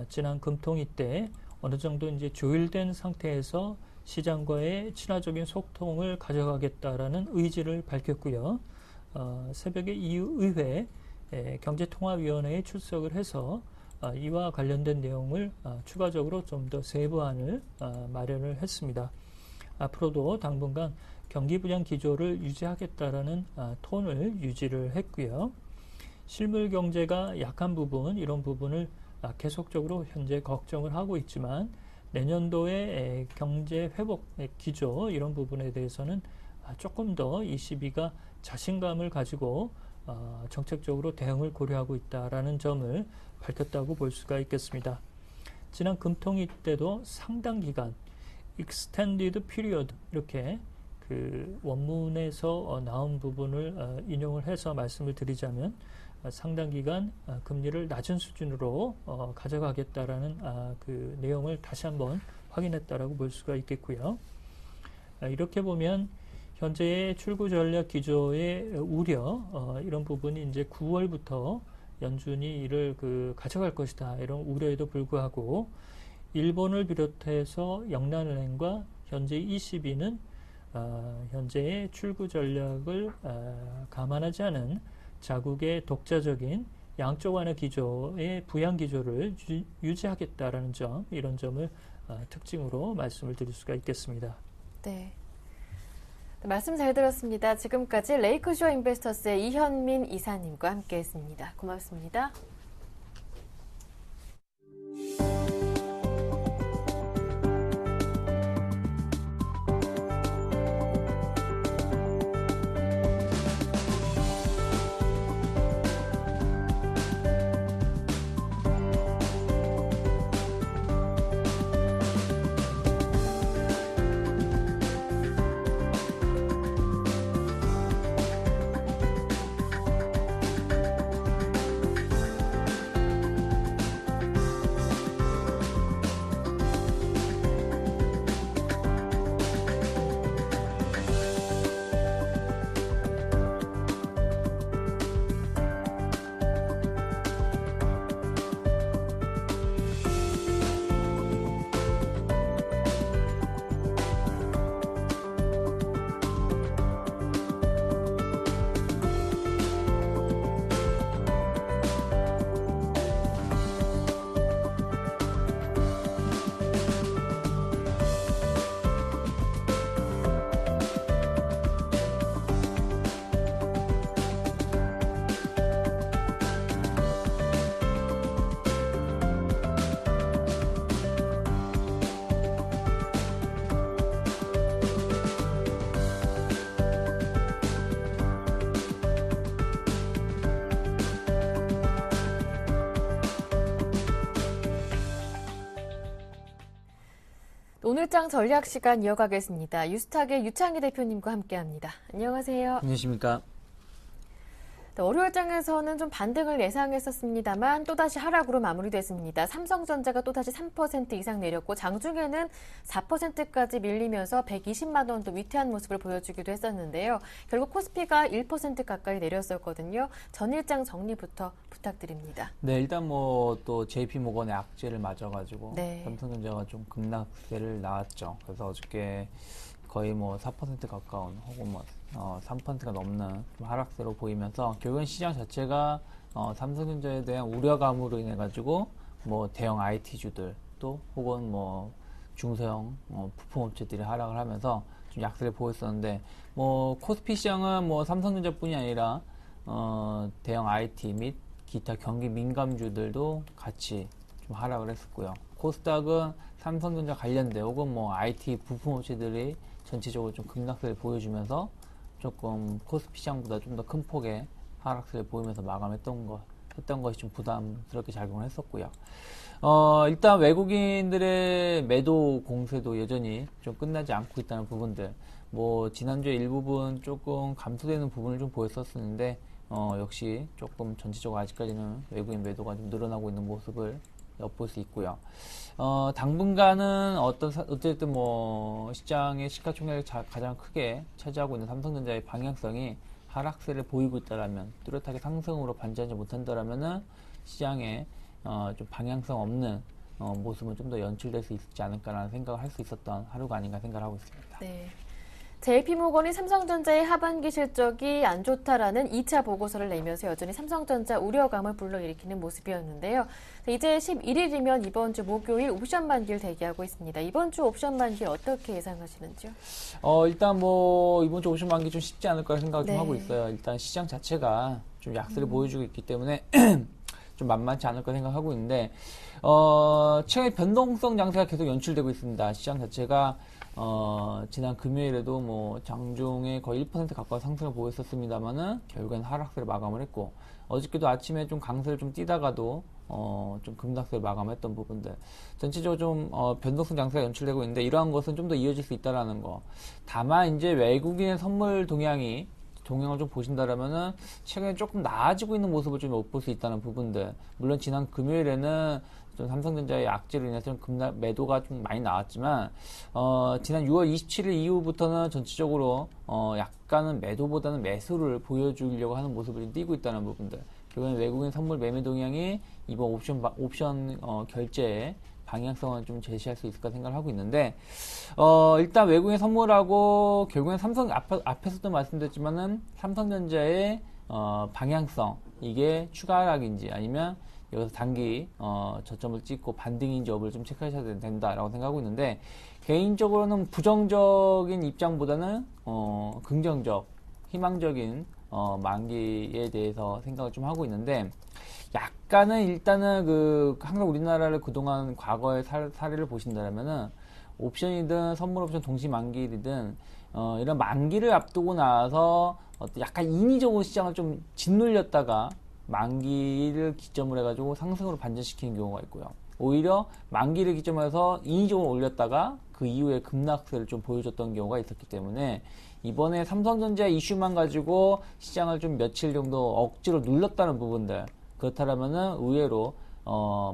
[SPEAKER 3] 지난 금통위 때 어느 정도 이제 조율된 상태에서 시장과의 친화적인 소통을 가져가겠다라는 의지를 밝혔고요. 새벽에 EU 의회 경제통화위원회에 출석을 해서 이와 관련된 내용을 추가적으로 좀 더 세부안을 마련을 했습니다. 앞으로도 당분간 경기 부양 기조를 유지하겠다라는 톤을 유지를 했고요. 실물 경제가 약한 부분, 이런 부분을 계속적으로 현재 걱정을 하고 있지만 내년도의 경제 회복 기조, 이런 부분에 대해서는 조금 더 ECB가 자신감을 가지고 정책적으로 대응을 고려하고 있다라는 점을 밝혔다고 볼 수가 있겠습니다. 지난 금통위 때도 상당 기간, extended period, 이렇게 그 원문에서 나온 부분을 인용을 해서 말씀을 드리자면 상당 기간 금리를 낮은 수준으로 가져가겠다라는 그 내용을 다시 한번 확인했다라고 볼 수가 있겠고요. 이렇게 보면 현재의 출구 전략 기조의 우려, 이런 부분이 이제 9월부터 연준이 이를 가져갈 것이다. 이런 우려에도 불구하고 일본을 비롯해서 영란은행과 현재 ECB는 현재의 출구 전략을 감안하지 않은 자국의 독자적인 양적 완화 기조의 부양 기조를 유지하겠다라는 점, 이런 점을 특징으로 말씀을 드릴 수가 있겠습니다.
[SPEAKER 1] 네. 말씀 잘 들었습니다. 지금까지 레이크쇼어 인베스터스의 이현민 이사님과 함께했습니다. 고맙습니다. 오늘장 전략 시간 이어가겠습니다. 유스탁의 유창희 대표님과 함께합니다. 안녕하세요.
[SPEAKER 4] 안녕하십니까.
[SPEAKER 1] 월요일장에서는 좀 반등을 예상했었습니다만 또다시 하락으로 마무리됐습니다. 삼성전자가 또다시 3% 이상 내렸고 장중에는 4%까지 밀리면서 120만 원도 위태한 모습을 보여주기도 했었는데요. 결국 코스피가 1% 가까이 내렸었거든요. 전일장 정리부터 부탁드립니다.
[SPEAKER 4] 네, 일단 또 JP모건의 악재를 맞아가지고
[SPEAKER 1] 네.
[SPEAKER 4] 삼성전자가 좀 급락세를 나왔죠. 그래서 어저께 거의 4% 가까운 혹은 3%가 넘는 좀 하락세로 보이면서 결국엔 시장 자체가 삼성전자에 대한 우려감으로 인해 가지고 대형 IT주들 또 혹은 중소형 부품업체들이 하락을 하면서 좀 약세를 보였었는데 코스피 시장은 삼성전자뿐이 아니라 대형 IT 및 기타 경기 민감주들도 같이 좀 하락을 했었고요. 코스닥은 삼성전자 관련된 혹은 IT 부품업체들이 전체적으로 좀 급락세를 보여주면서 조금 코스피 시장보다 좀 더 큰 폭의 하락세를 보이면서 마감했던 것이 좀 부담스럽게 작용을 했었고요. 일단 외국인들의 매도 공세도 여전히 좀 끝나지 않고 있다는 부분들, 지난주에 일부분 조금 감소되는 부분을 좀 보였었는데, 역시 조금 전체적으로 아직까지는 외국인 매도가 좀 늘어나고 있는 모습을 엿볼 수 있고요. 당분간은 어쨌든 시장의 시가총액을 가장 크게 차지하고 있는 삼성전자의 방향성이 하락세를 보이고 있다라면, 뚜렷하게 상승으로 반전하지 못한다라면은 시장에 좀 방향성 없는 모습은 좀 더 연출될 수 있지 않을까라는 생각을 할 수 있었던 하루가 아닌가 생각을 하고 있습니다.
[SPEAKER 1] 네. JP모건이 삼성전자의 하반기 실적이 안 좋다라는 2차 보고서를 내면서 여전히 삼성전자 우려감을 불러일으키는 모습이었는데요. 이제 11일이면 이번 주 목요일 옵션 만기를 대기하고 있습니다. 이번 주 옵션 만기 어떻게 예상하시는지요?
[SPEAKER 4] 일단 이번 주 옵션 만기 좀 쉽지 않을 거라 생각을 좀 하고 있어요. 일단 시장 자체가 좀 약세를 보여주고 있기 때문에 좀 만만치 않을 거 생각하고 있는데, 최근에 변동성 장세가 계속 연출되고 있습니다. 시장 자체가 지난 금요일에도 장중에 거의 1% 가까운 상승을 보였었습니다만은 결국엔 하락세를 마감을 했고, 어저께도 아침에 좀 강세를 좀 띄다가도 좀 급락세를 마감했던 부분들, 전체적으로 좀 변동성 장세가 연출되고 있는데, 이러한 것은 좀 더 이어질 수 있다라는 거. 다만 이제 외국인의 선물 동향이 동향을 좀 보신다라면은 최근에 조금 나아지고 있는 모습을 좀 엿볼 수 있다는 부분들. 물론 지난 금요일에는 좀 삼성전자의 악재로 인해서 좀 급락 매도가 좀 많이 나왔지만 지난 6월 27일 이후부터는 전체적으로 약간은 매도보다는 매수를 보여주려고 하는 모습을 좀 띄고 있다는 부분들. 결국엔 외국인 선물 매매 동향이 이번 옵션 결제에 방향성을 좀 제시할 수 있을까 생각을 하고 있는데, 일단 외국인 선물하고 결국엔 앞에서도 말씀드렸지만은 삼성전자의 방향성, 이게 추가 하락인지 아니면 여기서 단기 저점을 찍고 반등인지 여부를 좀 체크하셔야 된다라고 생각하고 있는데, 개인적으로는 부정적인 입장보다는 긍정적, 희망적인 만기에 대해서 생각을 좀 하고 있는데, 약간은 일단은 항상 우리나라를 그동안 과거의 사례를 보신다면은 옵션이든 선물 옵션 동시 만기이든 이런 만기를 앞두고 나서 약간 인위적으로 시장을 좀 짓눌렸다가 만기를 기점으로 해가지고 상승으로 반전시키는 경우가 있고요. 오히려 만기를 기점으로 해서 인위적으로 올렸다가 그 이후에 급락세를 좀 보여줬던 경우가 있었기 때문에 이번에 삼성전자 이슈만 가지고 시장을 좀 며칠 정도 억지로 눌렀다는 부분들, 그렇다면은 의외로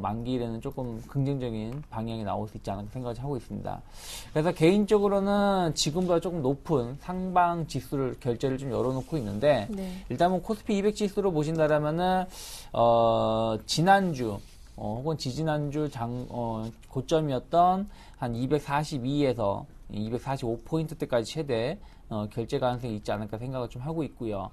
[SPEAKER 4] 만기일에는 조금 긍정적인 방향이 나올 수 있지 않을까 생각을 하고 있습니다. 그래서 개인적으로는 지금보다 조금 높은 상방 지수를 결제를 좀 열어놓고 있는데,
[SPEAKER 1] 네.
[SPEAKER 4] 일단 뭐 코스피 200 지수로 보신다라면은 지난주 혹은 지지난주 고점이었던 한 242에서 245포인트대까지 최대 결제 가능성이 있지 않을까 생각을 좀 하고 있고요.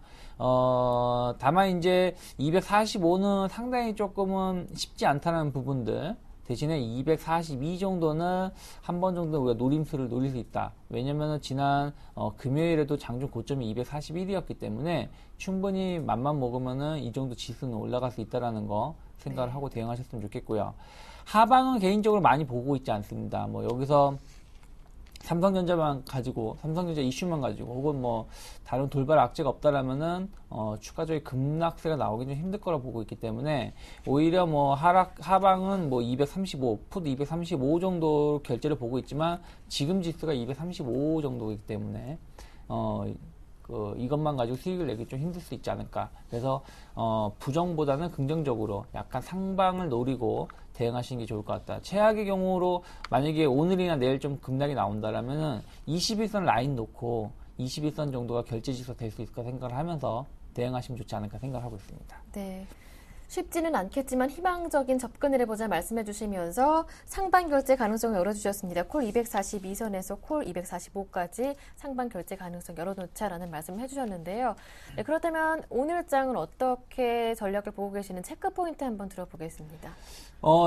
[SPEAKER 4] 다만 이제 245는 상당히 조금은 쉽지 않다는 부분들, 대신에 242 정도는 한 번 정도 우리가 노림수를 노릴 수 있다. 왜냐면은 지난 금요일에도 장중 고점이 241이었기 때문에 충분히 맘만 먹으면은 이 정도 지수는 올라갈 수 있다라는 거 생각을 하고 대응하셨으면 좋겠고요. 하방은 개인적으로 많이 보고 있지 않습니다. 뭐 여기서 삼성전자만 가지고, 삼성전자 이슈만 가지고, 혹은 뭐 다른 돌발 악재가 없다라면은 추가적인 급락세가 나오기 좀 힘들 거라 보고 있기 때문에, 오히려 뭐 하방은 뭐 235, 풋 235 정도 결제를 보고 있지만 지금 지수가 235 정도이기 때문에 이것만 가지고 수익을 내기 좀 힘들 수 있지 않을까. 그래서 부정보다는 긍정적으로 약간 상방을 노리고 대응하시는 게 좋을 것 같다. 최악의 경우로 만약에 오늘이나 내일 좀 급락이 나온다라면은 21선 라인 놓고 21선 정도가 결제지수가 될 수 있을까 생각을 하면서 대응하시면 좋지 않을까 생각을 하고 있습니다.
[SPEAKER 1] 네. 쉽지는 않겠지만 희망적인 접근을 해보자 말씀해 주시면서 상반 결제 가능성을 열어주셨습니다. 콜 242선에서 콜 245까지 상반 결제 가능성 열어놓자라는 말씀을 해주셨는데요. 네, 그렇다면 오늘 장은 어떻게 전략을 보고 계시는 체크포인트 한번 들어보겠습니다.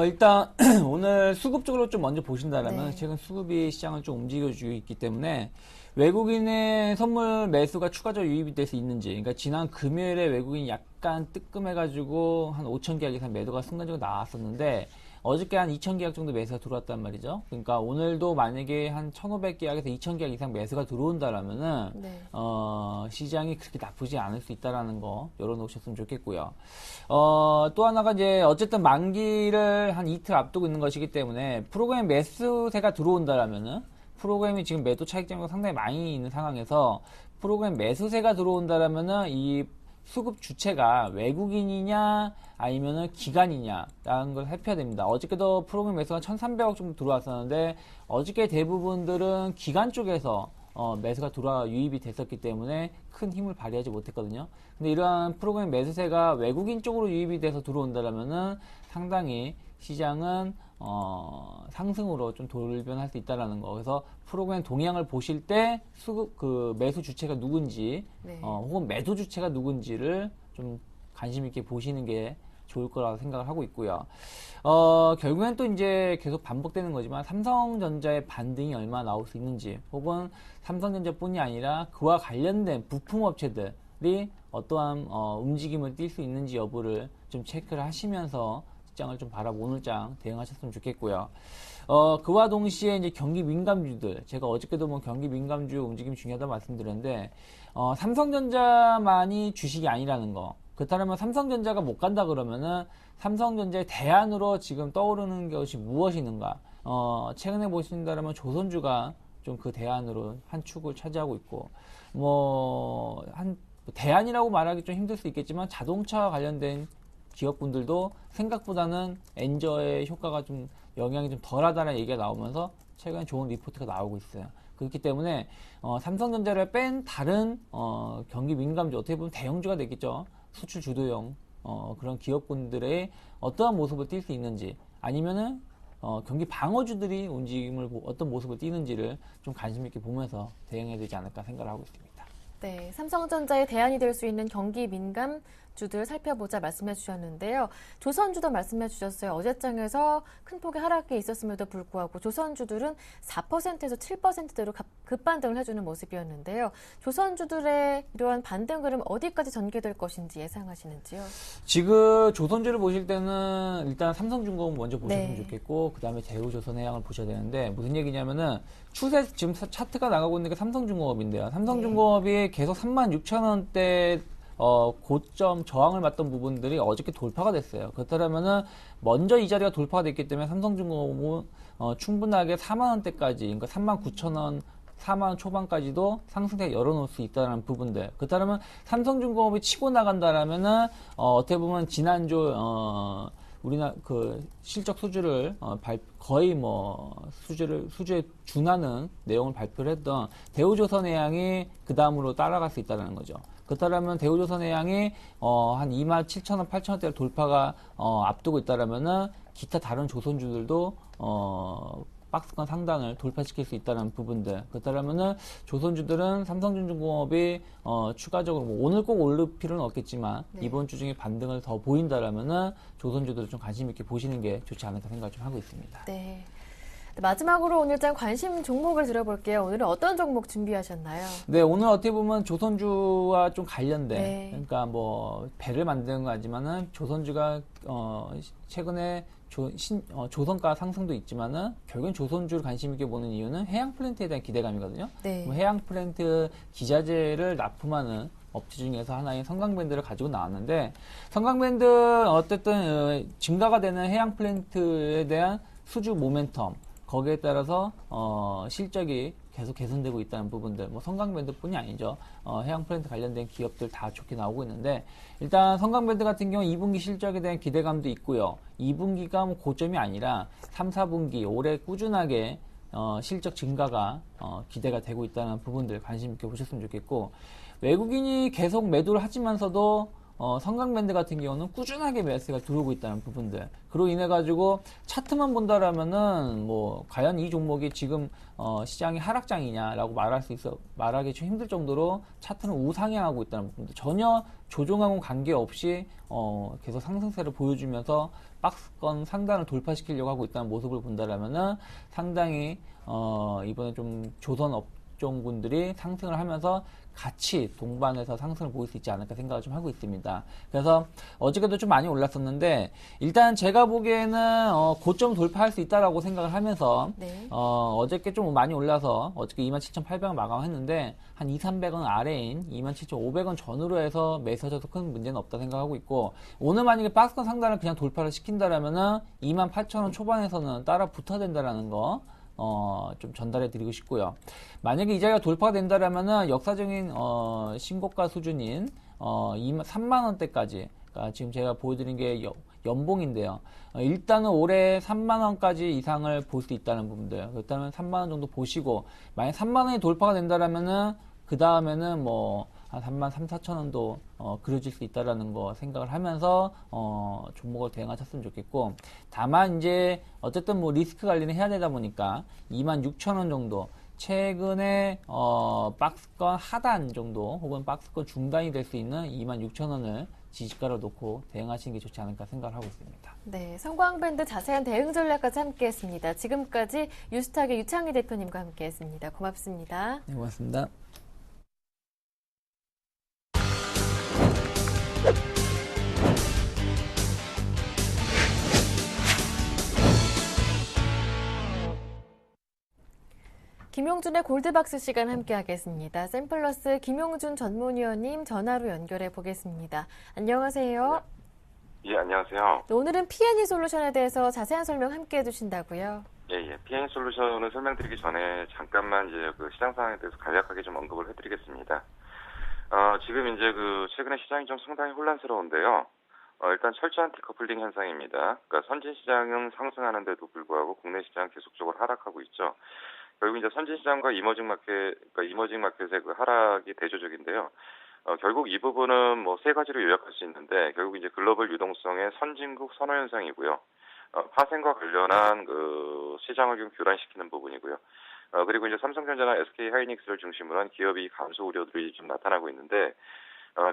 [SPEAKER 4] 일단 오늘 수급 쪽으로 좀 먼저 보신다라면,
[SPEAKER 1] 네.
[SPEAKER 4] 최근 수급이 시장을 좀 움직여주고 있기 때문에 외국인의 선물 매수가 추가적으로 유입이 될 수 있는지, 그러니까 지난 금요일에 외국인이 약간 뜨끔해가지고 한 5,000계약 이상 매도가 순간적으로 나왔었는데, 어저께 한 2,000계약 정도 매수가 들어왔단 말이죠. 그러니까 오늘도 만약에 한 1,500계약에서 2,000계약 이상 매수가 들어온다라면은
[SPEAKER 1] 네.
[SPEAKER 4] 시장이 그렇게 나쁘지 않을 수 있다라는 거 열어놓으셨으면 좋겠고요. 또 하나가 이제 어쨌든 만기를 한 이틀 앞두고 있는 것이기 때문에 프로그램 매수세가 들어온다라면은, 프로그램이 지금 매도 차익장이 상당히 많이 있는 상황에서 프로그램 매수세가 들어온다라면은 이 수급 주체가 외국인이냐 아니면은 기관이냐라는 걸 살펴야 됩니다. 어저께도 프로그램 매수가 1,300억 정도 들어왔었는데, 어저께 대부분들은 기관 쪽에서 매수가 유입이 됐었기 때문에 큰 힘을 발휘하지 못했거든요. 근데 이러한 프로그램 매수세가 외국인 쪽으로 유입이 돼서 들어온다라면은 상당히 시장은 상승으로 좀 돌변할 수 있다라는 거. 그래서 프로그램 동향을 보실 때 매수 주체가 누군지,
[SPEAKER 1] 네.
[SPEAKER 4] 혹은 매도 주체가 누군지를 좀 관심 있게 보시는 게 좋을 거라고 생각을 하고 있고요. 결국엔 또 이제 계속 반복되는 거지만 삼성전자의 반등이 얼마나 나올 수 있는지, 혹은 삼성전자뿐이 아니라 그와 관련된 부품업체들이 어떠한 움직임을 띌 수 있는지 여부를 좀 체크를 하시면서 시장을 좀 바라보고 오늘 장 대응하셨으면 좋겠고요. 그와 동시에 이제 경기 민감주들, 제가 어저께도 뭐 경기 민감주 움직임이 중요하다 말씀드렸는데, 삼성전자만이 주식이 아니라는 거. 그렇다면 삼성전자가 못 간다 그러면은 삼성전자의 대안으로 지금 떠오르는 것이 무엇이는가? 최근에 보신다면 조선주가 좀 그 대안으로 한 축을 차지하고 있고, 대안이라고 말하기 좀 힘들 수 있겠지만 자동차 관련된 기업분들도 생각보다는 엔저의 효과가 좀 영향이 좀 덜하다는 얘기가 나오면서 최근에 좋은 리포트가 나오고 있어요. 그렇기 때문에 삼성전자를 뺀 다른 경기 민감주, 어떻게 보면 대형주가 되겠죠. 수출 주도형 그런 기업군들의 어떠한 모습을 띌 수 있는지, 아니면은 경기 방어주들이 움직임을 어떤 모습을 띠는지를 좀 관심 있게 보면서 대응해야 되지 않을까 생각을 하고 있습니다.
[SPEAKER 1] 네, 삼성전자의 대안이 될 수 있는 경기 민감주들 살펴보자 말씀해 주셨는데요. 조선주도 말씀해 주셨어요. 어제장에서 큰 폭의 하락이 있었음에도 불구하고 조선주들은 4%에서 7%대로 급반등을 해주는 모습이었는데요. 조선주들의 이러한 반등 흐름 어디까지 전개될 것인지 예상하시는지요?
[SPEAKER 4] 지금 조선주를 보실 때는 일단 삼성중공업 먼저 보셨으면
[SPEAKER 1] 네.
[SPEAKER 4] 좋겠고, 그 다음에 대우조선해양을 보셔야 되는데, 무슨 얘기냐면은 추세 지금 차트가 나가고 있는 게 삼성중공업인데요. 삼성중공업이 계속 36,000원대 고점 저항을 맞던 부분들이 어저께 돌파가 됐어요. 그렇다면은 먼저 이 자리가 돌파가 됐기 때문에 삼성중공업은 충분하게 4만원대까지, 그러니까 39,000원 4만원 초반까지도 상승세 열어놓을 수 있다는 부분들. 그렇다면 삼성중공업이 치고 나간다라면은 어떻게 보면 지난주 우리나라 그 실적 수주를 거의 뭐 수주에 준하는 내용을 발표를 했던 대우조선해양이 그 다음으로 따라갈 수 있다는 거죠. 그렇다면 대우조선해양이 한 27,000원, 8,000원대를 돌파가 앞두고 있다라면은 기타 다른 조선주들도 박스권 상단을 돌파시킬 수 있다는 부분들. 그렇다면은 조선주들은 삼성전자공업이 추가적으로 뭐 오늘 꼭 오를 필요는 없겠지만
[SPEAKER 1] 네.
[SPEAKER 4] 이번 주 중에 반등을 더 보인다라면은 조선주들을 좀 관심 있게 보시는 게 좋지 않을까 생각을 좀 하고 있습니다.
[SPEAKER 1] 네. 마지막으로 오늘장 관심 종목을 들어볼게요. 오늘은 어떤 종목 준비하셨나요?
[SPEAKER 4] 네, 오늘 어떻게 보면 조선주와 좀 관련된,
[SPEAKER 1] 네.
[SPEAKER 4] 그러니까 뭐 배를 만드는 거지만은 조선주가 최근에 조선가 상승도 있지만은 결국엔 조선주를 관심 있게 보는 이유는 해양 플랜트에 대한 기대감이거든요.
[SPEAKER 1] 네.
[SPEAKER 4] 해양 플랜트 기자재를 납품하는 업체 중에서 하나인 성강밴드를 가지고 나왔는데, 성강밴드 어쨌든 증가가 되는 해양 플랜트에 대한 수주 모멘텀, 거기에 따라서 실적이 계속 개선되고 있다는 부분들, 뭐 성강밴드뿐이 아니죠. 해양 플랜트 관련된 기업들 다 좋게 나오고 있는데, 일단 성강밴드 같은 경우 2분기 실적에 대한 기대감도 있고요. 2분기가 뭐 고점이 아니라 3, 4분기 올해 꾸준하게 실적 증가가 기대가 되고 있다는 부분들 관심 있게 보셨으면 좋겠고, 외국인이 계속 매도를 하지만서도 성강밴드 같은 경우는 꾸준하게 매수가 들어오고 있다는 부분들. 그로 인해 가지고 차트만 본다라면은 뭐 과연 이 종목이 지금 시장이 하락장이냐라고 말하기 좀 힘들 정도로 차트는 우상향하고 있다는 부분들. 전혀 조정하고 관계없이 계속 상승세를 보여주면서 박스권 상단을 돌파시키려고 하고 있다는 모습을 본다라면은 상당히 이번에 좀 조선 업종군들이 상승을 하면서 같이 동반해서 상승을 보일 수 있지 않을까 생각을 좀 하고 있습니다. 그래서 어저께도 좀 많이 올랐었는데, 일단 제가 보기에는 고점 돌파할 수 있다라고 생각을 하면서
[SPEAKER 1] 네.
[SPEAKER 4] 어저께 좀 많이 올라서 어저께 27,800원 마감했는데 한 2,300원 아래인 27,500원 전후로 해서 매수하셔도 큰 문제는 없다 생각하고 있고, 오늘 만약에 박스권 상단을 그냥 돌파를 시킨다라면은 28,000원 초반에서는 따라 붙어야 된다라는 거 좀 전달해 드리고 싶고요. 만약에 이 자리가 돌파가 된다라면은 역사적인 신고가 수준인 3만원대까지, 그러니까 지금 제가 보여드린 게 연봉인데요. 일단은 올해 3만원까지 이상을 볼 수 있다는 부분들. 그렇다면 3만원 정도 보시고, 만약 3만원이 돌파가 된다라면은 그 다음에는 뭐 한 3만 3, 4천원도 그려질 수 있다라는 거 생각을 하면서 종목을 대응하셨으면 좋겠고, 다만 이제 어쨌든 뭐 리스크 관리는 해야 되다 보니까 26,000원 정도, 최근에 박스권 하단 정도 혹은 박스권 중단이 될 수 있는 26,000원을 지지가로 놓고 대응하시는 게 좋지 않을까 생각을 하고 있습니다.
[SPEAKER 1] 네, 성광밴드 자세한 대응 전략까지 함께했습니다. 지금까지 유스탁의 유창희 대표님과 함께했습니다. 고맙습니다.
[SPEAKER 4] 네, 고맙습니다.
[SPEAKER 1] 김용준의 골드박스 시간 함께하겠습니다. 샘플러스 김용준 전문위원님 전화로 연결해 보겠습니다. 안녕하세요.
[SPEAKER 5] 예, 안녕하세요.
[SPEAKER 1] 네, 오늘은 P&E 솔루션에 대해서 자세한 설명 함께해 주신다고요?
[SPEAKER 5] 예. P&E 솔루션을 설명드리기 전에 잠깐만 이제 그 시장 상황에 대해서 간략하게 좀 언급을 해드리겠습니다. 지금 이제 최근에 시장이 좀 상당히 혼란스러운데요. 일단 철저한 디커플링 현상입니다. 그러니까 선진 시장은 상승하는데도 불구하고 국내 시장 계속적으로 하락하고 있죠. 결국 이제 선진 시장과 이머징 마켓, 그러니까 이머징 마켓의 그 하락이 대조적인데요. 결국 이 부분은 뭐 세 가지로 요약할 수 있는데 결국 이제 글로벌 유동성의 선진국 선호 현상이고요. 파생과 관련한 시장을 좀 교란시키는 부분이고요. 그리고 이제 삼성전자나 SK 하이닉스를 중심으로 한 기업이 감소 우려들이 좀 나타나고 있는데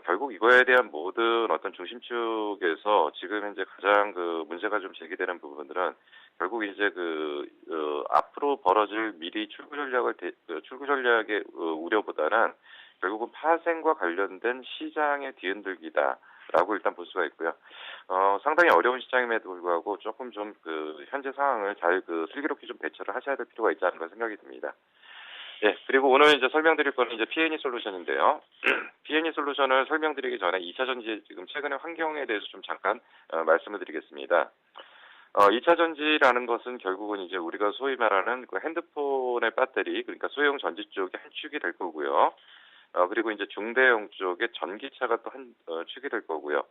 [SPEAKER 5] 결국 이거에 대한 모든 어떤 중심축에서 지금 이제 가장 문제가 좀 제기되는 부분들은 결국 이제 앞으로 벌어질 미리 출구 전략의 우려보다는 결국은 파생과 관련된 시장의 뒤흔들기다라고 일단 볼 수가 있고요. 상당히 어려운 시장임에도 불구하고 조금 좀 현재 상황을 잘 슬기롭게 좀 대처를 하셔야 될 필요가 있지 않을까 생각이 듭니다. 예, 그리고 오늘 이제 설명드릴 거는 이제 P&E 솔루션인데요. P&E 솔루션을 설명드리기 전에 2차 전지 지금 최근의 환경에 대해서 좀 잠깐 말씀을 드리겠습니다. 2차 전지라는 것은 결국은 이제 우리가 소위 말하는 핸드폰의 배터리, 그러니까 소형 전지 쪽의 한 축이 될 거고요. 그리고 이제 중대형 쪽에 전기차가 또 한 축이 될 거고요.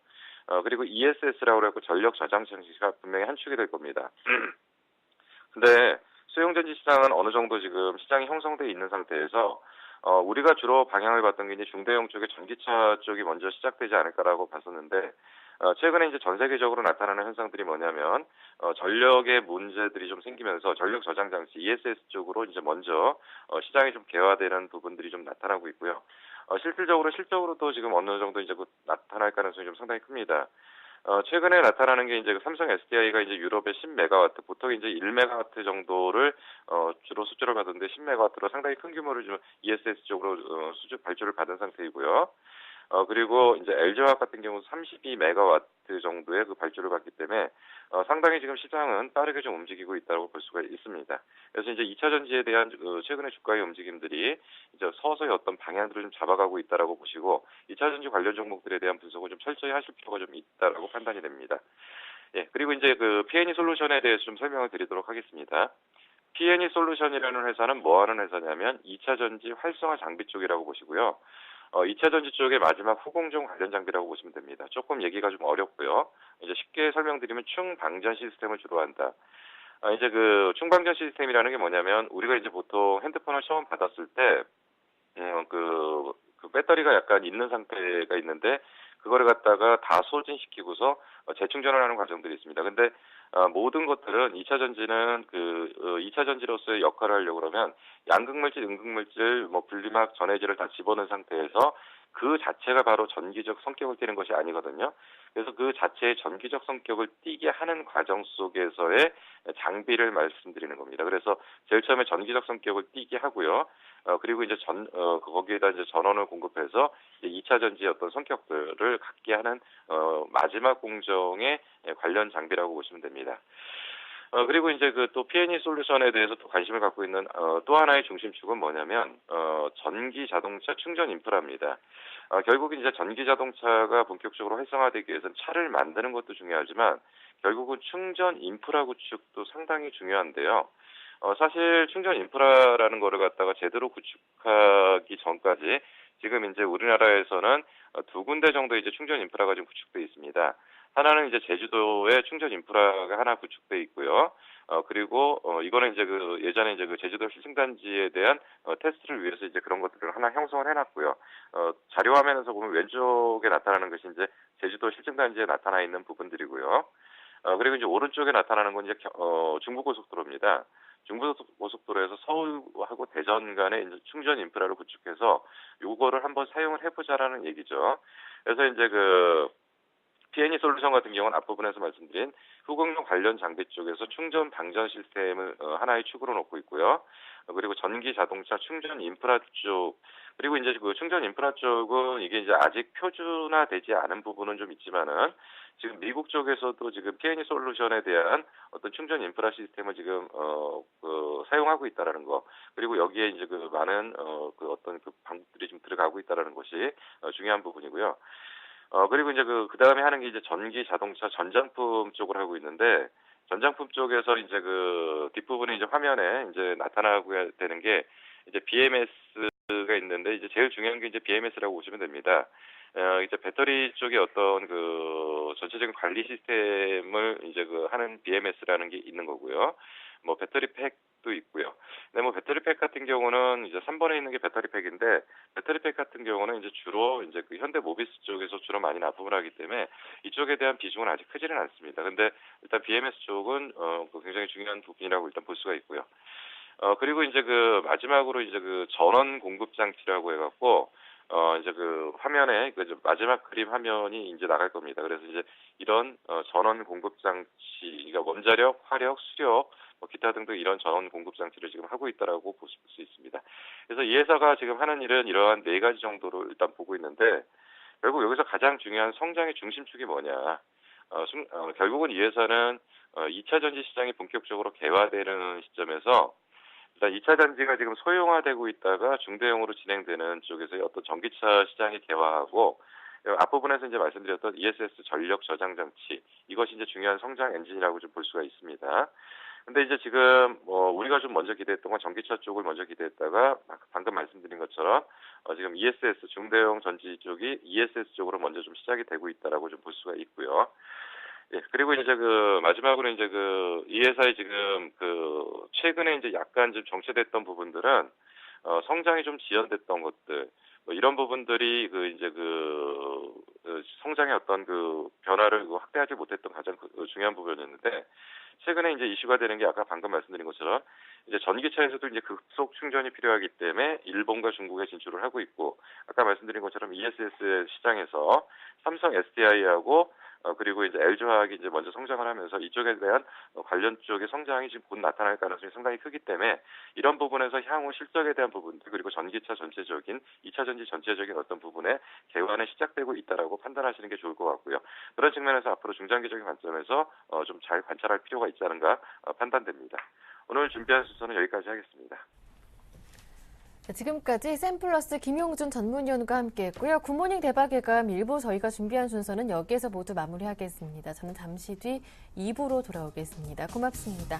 [SPEAKER 5] 그리고 ESS라고 해서 전력 저장 장치가 분명히 한 축이 될 겁니다. 근데 소형전지 시장은 어느 정도 지금 시장이 형성되어 있는 상태에서 우리가 주로 방향을 봤던 게 이제 중대형 쪽의 전기차 쪽이 먼저 시작되지 않을까라고 봤었는데 최근에 이제 전 세계적으로 나타나는 현상들이 뭐냐면 전력의 문제들이 좀 생기면서 전력 저장 장치 ESS 쪽으로 이제 먼저 시장이 좀 개화되는 부분들이 좀 나타나고 있고요. 실질적으로도 지금 어느 정도 이제 나타날 가능성이 좀 상당히 큽니다. 최근에 나타나는 게 이제 삼성 SDI가 이제 유럽의 10메가와트, 보통 이제 1메가와트 정도를 주로 수주를 받았는데 10메가와트로 상당히 큰 규모를 좀 ESS 쪽으로 발주를 받은 상태이고요. 그리고 이제 LG화학 같은 경우 32메가와트 정도의 발주를 받기 때문에 상당히 지금 시장은 빠르게 좀 움직이고 있다고 볼 수가 있습니다. 그래서 이제 2차 전지에 대한 최근의 주가의 움직임들이 이제 서서히 어떤 방향들을 좀 잡아가고 있다라고 보시고 2차 전지 관련 종목들에 대한 분석을 좀 철저히 하실 필요가 좀 있다라고 판단이 됩니다. 예, 그리고 이제 P&E 솔루션에 대해서 좀 설명을 드리도록 하겠습니다. P&E 솔루션이라는 회사는 뭐 하는 회사냐면 2차 전지 활성화 장비 쪽이라고 보시고요. 2차 전지 쪽의 마지막 후공정 관련 장비라고 보시면 됩니다. 조금 얘기가 좀 어렵고요. 이제 쉽게 설명드리면 충방전 시스템을 주로 한다. 이제 충방전 시스템이라는 게 뭐냐면 우리가 이제 보통 핸드폰을 처음 받았을 때 배터리가 약간 있는 상태가 있는데 그거를 갖다가 다 소진시키고서 재충전을 하는 과정들이 있습니다. 근데 모든 것들은 2차 전지는 2차 전지로서의 역할을 하려고 그러면 양극물질, 음극물질, 분리막, 전해질을 다 집어넣은 상태에서 그 자체가 바로 전기적 성격을 띠는 것이 아니거든요. 그래서 그 자체의 전기적 성격을 띠게 하는 과정 속에서의 장비를 말씀드리는 겁니다. 그래서 제일 처음에 전기적 성격을 띠게 하고요. 그리고 이제 거기에다 이제 전원을 공급해서 2차 전지의 어떤 성격들을 갖게 하는 마지막 공정의 관련 장비라고 보시면 됩니다. 그리고 이제 또 P&E 솔루션에 대해서 또 관심을 갖고 있는 또 하나의 중심축은 뭐냐면 전기 자동차 충전 인프라입니다. 결국은 이제 전기 자동차가 본격적으로 활성화되기 위해서는 차를 만드는 것도 중요하지만 결국은 충전 인프라 구축도 상당히 중요한데요. 사실 충전 인프라라는 거를 갖다가 제대로 구축하기 전까지 지금 이제 우리나라에서는 두 군데 정도 이제 충전 인프라가 좀 구축돼 있습니다. 하나는 이제 제주도에 충전 인프라가 하나 구축돼 있고요. 그리고 이거는 이제 예전에 이제 제주도 실증단지에 대한 테스트를 위해서 이제 그런 것들을 하나 형성을 해놨고요. 자료 화면에서 보면 왼쪽에 나타나는 것이 이제 제주도 실증단지에 나타나 있는 부분들이고요. 그리고 이제 오른쪽에 나타나는 건 이제 중부고속도로입니다. 중부고속도로에서 서울하고 대전 간에 이제 충전 인프라를 구축해서 요거를 한번 사용을 해보자라는 얘기죠. 그래서 이제 P&E 솔루션 같은 경우는 앞부분에서 말씀드린 후공정 관련 장비 쪽에서 충전 방전 시스템을 하나의 축으로 놓고 있고요. 그리고 전기 자동차 충전 인프라 쪽, 그리고 이제 충전 인프라 쪽은 이게 이제 아직 표준화되지 않은 부분은 좀 있지만은 지금 미국 쪽에서도 지금 P&E 솔루션에 대한 어떤 충전 인프라 시스템을 지금 사용하고 있다라는 거, 그리고 여기에 이제 많은 어떤 방법들이 좀 들어가고 있다라는 것이 중요한 부분이고요. 그리고 이제 그 다음에 하는 게 이제 전기 자동차 전장품 쪽을 하고 있는데, 전장품 쪽에서 이제 뒷부분에 이제 화면에 이제 나타나고 되는 게, 이제 BMS가 있는데 이제 제일 중요한 게 이제 BMS라고 보시면 됩니다. 이제 배터리 쪽에 어떤 그 전체적인 관리 시스템을 이제 그 하는 BMS라는 게 있는 거고요. 뭐 배터리 팩도 있고요. 근데 뭐 배터리 팩 같은 경우는 이제 3번에 있는 게 배터리 팩인데 배터리 팩 같은 경우는 이제 주로 이제 그 현대 모비스 쪽에서 주로 많이 납품을 하기 때문에 이쪽에 대한 비중은 아직 크지는 않습니다. 근데 일단 BMS 쪽은 그 굉장히 중요한 부분이라고 일단 볼 수가 있고요. 그리고 이제 그 마지막으로 이제 그 전원 공급 장치라고 해갖고 이제 그 화면에 그 마지막 그림 화면이 이제 나갈 겁니다. 그래서 이제 이런 전원 공급 장치가 원자력, 화력, 수력, 뭐 기타 등등 이런 전원 공급 장치를 지금 하고 있다라고 보실 수 있습니다. 그래서 이 회사가 지금 하는 일은 이러한 네 가지 정도로 일단 보고 있는데 결국 여기서 가장 중요한 성장의 중심축이 뭐냐? 결국은 이 회사는 2차 전지 시장이 본격적으로 개화되는 시점에서 일단 2차 전지가 지금 소형화되고 있다가 중대형으로 진행되는 쪽에서의 어떤 전기차 시장이 개화하고 앞부분에서 이제 말씀드렸던 ESS 전력 저장 장치 이것이 이제 중요한 성장 엔진이라고 좀 볼 수가 있습니다. 근데 이제 지금 우리가 좀 먼저 기대했던 건 전기차 쪽을 먼저 기대했다가 방금 말씀드린 것처럼 지금 ESS 중대형 전지 쪽이 ESS 쪽으로 먼저 좀 시작이 되고 있다라고 좀 볼 수가 있고요. 예, 그리고 이제 그 마지막으로 이제 그 이 회사의 지금 그 최근에 이제 약간 좀 정체됐던 부분들은 성장이 좀 지연됐던 것들 뭐 이런 부분들이 그 이제 그 성장의 어떤 그 변화를 확대하지 못했던 가장 중요한 부분이었는데 최근에 이제 이슈가 되는 게 아까 방금 말씀드린 것처럼 이제 전기차에서도 이제 급속 충전이 필요하기 때문에 일본과 중국에 진출을 하고 있고 아까 말씀드린 것처럼 ESS 시장에서 삼성 SDI하고 그리고 이제 LG화학이 이제 먼저 성장을 하면서 이쪽에 대한 관련 쪽의 성장이 지금 곧 나타날 가능성이 상당히 크기 때문에 이런 부분에서 향후 실적에 대한 부분들 그리고 전기차 전체적인 2차 전지 전체적인 어떤 부분에 개화는 시작되고 있다라고 판단하시는 게 좋을 것 같고요. 그런 측면에서 앞으로 중장기적인 관점에서 좀 잘 관찰할 필요가 있지 않은가 판단됩니다. 오늘 준비한 순서는 여기까지 하겠습니다.
[SPEAKER 1] 지금까지 샘플러스 김용준 전문위원과 함께했고요. 굿모닝 대박예감 1부 저희가 준비한 순서는 여기에서 모두 마무리하겠습니다. 저는 잠시 뒤 2부로 돌아오겠습니다. 고맙습니다.